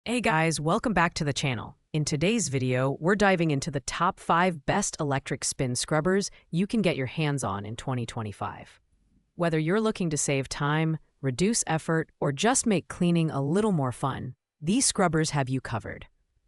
Hey guys, welcome back to the channel. In today's video, we're diving into the top 5 best electric spin scrubbers you can get your hands on in 2025. Whether you're looking to save time, reduce effort, or just make cleaning a little more fun, these scrubbers have you covered.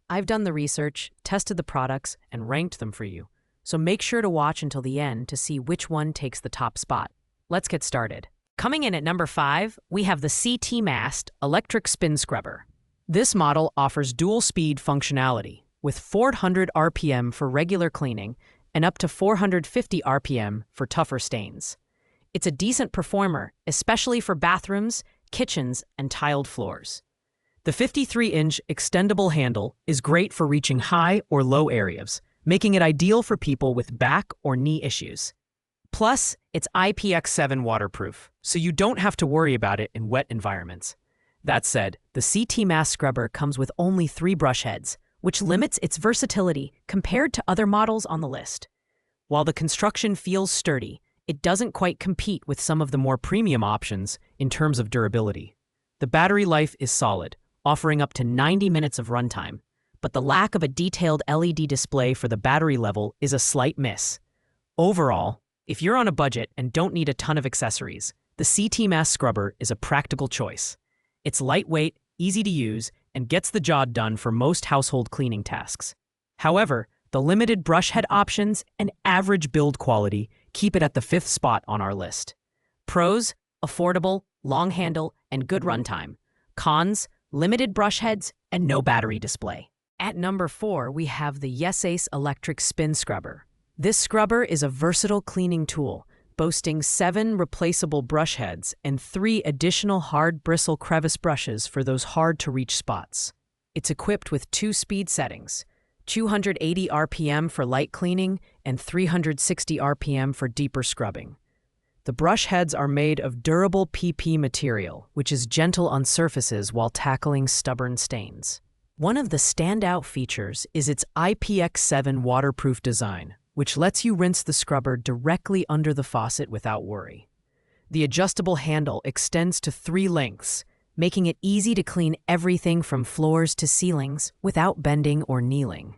I've done the research, tested the products, and ranked them for you, so make sure to watch until the end to see which one takes the top spot. Let's get started. Coming in at number 5, we have the CT Mast Electric Spin Scrubber. This model offers dual-speed functionality, with 400 RPM for regular cleaning and up to 450 RPM for tougher stains. It's a decent performer, especially for bathrooms, kitchens, and tiled floors. The 53-inch extendable handle is great for reaching high or low areas, making it ideal for people with back or knee issues. Plus, it's IPX7 waterproof, so you don't have to worry about it in wet environments. That said, the CT Mast Scrubber comes with only 3 brush heads, which limits its versatility compared to other models on the list. While the construction feels sturdy, it doesn't quite compete with some of the more premium options in terms of durability. The battery life is solid, offering up to 90 minutes of runtime, but the lack of a detailed LED display for the battery level is a slight miss. Overall, if you're on a budget and don't need a ton of accessories, the CT Mast Scrubber is a practical choice. It's lightweight, easy to use, and gets the job done for most household cleaning tasks. However, the limited brush head options and average build quality keep it at the 5th spot on our list. Pros: affordable, long handle, and good runtime. Cons: limited brush heads and no battery display. At number 4, we have the Yesace Electric Spin Scrubber. This scrubber is a versatile cleaning tool, boasting 7 replaceable brush heads and 3 additional hard bristle crevice brushes for those hard-to-reach spots. It's equipped with 2 speed settings, 280 RPM for light cleaning and 360 RPM for deeper scrubbing. The brush heads are made of durable PP material, which is gentle on surfaces while tackling stubborn stains. One of the standout features is its IPX7 waterproof design, which lets you rinse the scrubber directly under the faucet without worry. The adjustable handle extends to 3 lengths, making it easy to clean everything from floors to ceilings without bending or kneeling.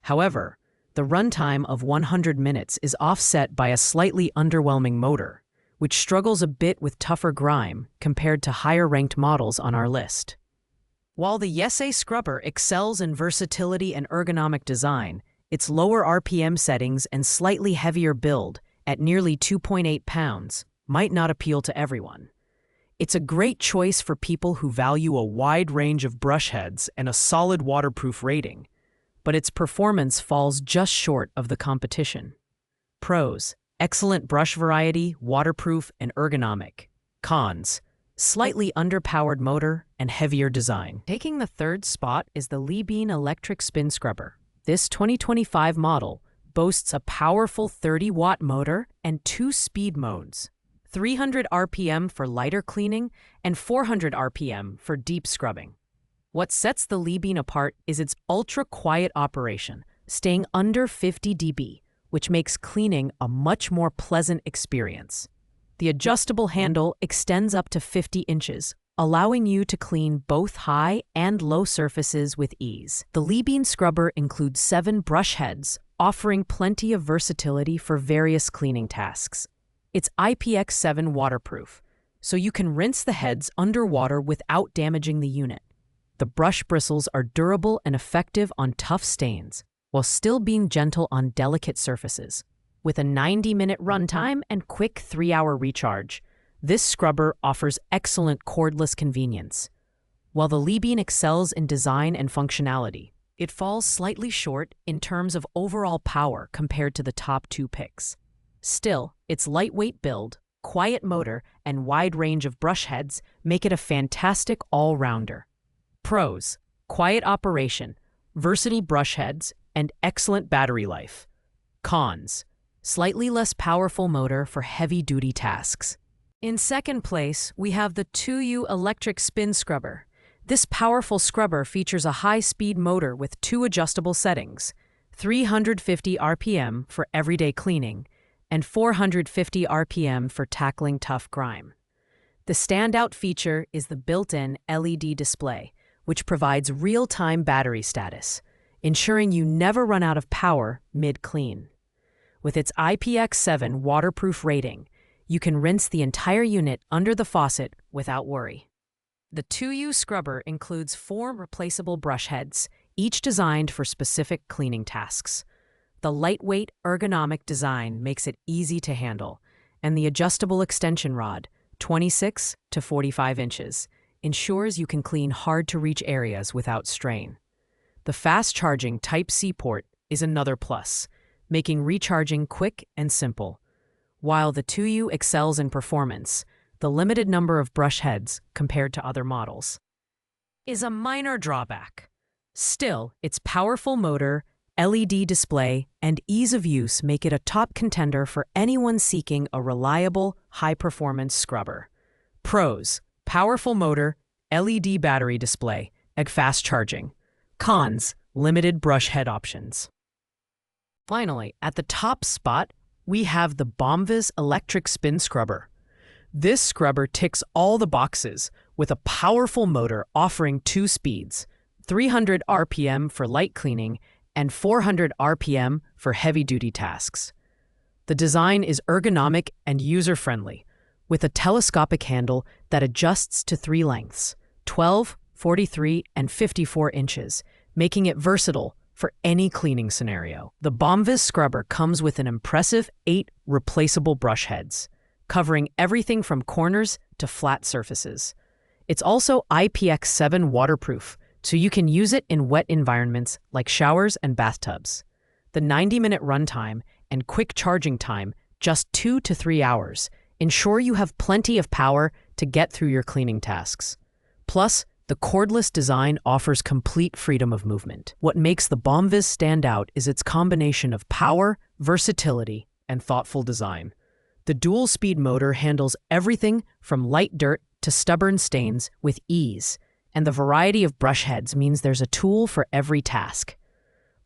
However, the runtime of 100 minutes is offset by a slightly underwhelming motor, which struggles a bit with tougher grime compared to higher-ranked models on our list. While the Yesace Scrubber excels in versatility and ergonomic design, its lower RPM settings and slightly heavier build, at nearly 2.8 pounds, might not appeal to everyone. It's a great choice for people who value a wide range of brush heads and a solid waterproof rating, but its performance falls just short of the competition. Pros: excellent brush variety, waterproof, and ergonomic. Cons: slightly underpowered motor and heavier design. Taking the 3rd spot is the Liebherr Electric Spin Scrubber. This 2025 model boasts a powerful 30-watt motor and 2 speed modes, 300 RPM for lighter cleaning and 400 RPM for deep scrubbing. What sets the Liebherr apart is its ultra-quiet operation, staying under 50 dB, which makes cleaning a much more pleasant experience. The adjustable handle extends up to 50 inches, allowing you to clean both high and low surfaces with ease. The Liebherr scrubber includes 7 brush heads, offering plenty of versatility for various cleaning tasks. It's IPX7 waterproof, so you can rinse the heads underwater without damaging the unit. The brush bristles are durable and effective on tough stains, while still being gentle on delicate surfaces. With a 90-minute runtime and quick 3-hour recharge, this scrubber offers excellent cordless convenience. While the Liebherr excels in design and functionality, it falls slightly short in terms of overall power compared to the top 2 picks. Still, its lightweight build, quiet motor, and wide range of brush heads make it a fantastic all-rounder. Pros: quiet operation, versatile brush heads, and excellent battery life. Cons: slightly less powerful motor for heavy-duty tasks. In 2nd place, we have the 2U Electric Spin Scrubber. This powerful scrubber features a high-speed motor with 2 adjustable settings, 350 RPM for everyday cleaning and 450 RPM for tackling tough grime. The standout feature is the built-in LED display, which provides real-time battery status, ensuring you never run out of power mid-clean. With its IPX7 waterproof rating, you can rinse the entire unit under the faucet without worry. The 2U scrubber includes 4 replaceable brush heads, each designed for specific cleaning tasks. The lightweight, ergonomic design makes it easy to handle, and the adjustable extension rod, 26 to 45 inches, ensures you can clean hard-to-reach areas without strain. The fast-charging Type-C port is another plus, making recharging quick and simple. While the 2U excels in performance, the limited number of brush heads compared to other models is a minor drawback. Still, its powerful motor, LED display, and ease of use make it a top contender for anyone seeking a reliable, high-performance scrubber. Pros: powerful motor, LED battery display, and fast charging. Cons: limited brush head options. Finally, at the top spot, we have the Bombvis electric spin scrubber. This scrubber ticks all the boxes with a powerful motor offering 2 speeds, 300 RPM for light cleaning and 400 RPM for heavy-duty tasks. The design is ergonomic and user-friendly, with a telescopic handle that adjusts to 3 lengths, 12, 43, and 54 inches, making it versatile for any cleaning scenario. The Bombvis scrubber comes with an impressive 8 replaceable brush heads, covering everything from corners to flat surfaces. It's also IPX7 waterproof, so you can use it in wet environments like showers and bathtubs. The 90-minute runtime and quick charging time, just 2 to 3 hours, ensure you have plenty of power to get through your cleaning tasks. Plus, the cordless design offers complete freedom of movement. What makes the Bombvis stand out is its combination of power, versatility, and thoughtful design. The dual-speed motor handles everything from light dirt to stubborn stains with ease, and the variety of brush heads means there's a tool for every task.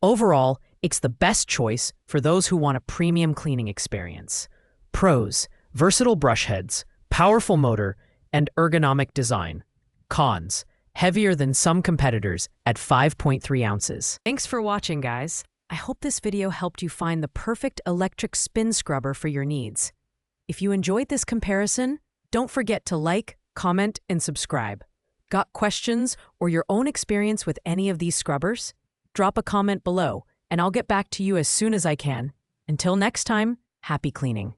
Overall, it's the best choice for those who want a premium cleaning experience. Pros: versatile brush heads, powerful motor, and ergonomic design. Cons: heavier than some competitors at 5.3 ounces. Thanks for watching, guys. I hope this video helped you find the perfect electric spin scrubber for your needs. If you enjoyed this comparison, don't forget to like, comment, and subscribe. Got questions or your own experience with any of these scrubbers? Drop a comment below, and I'll get back to you as soon as I can. Until next time, happy cleaning.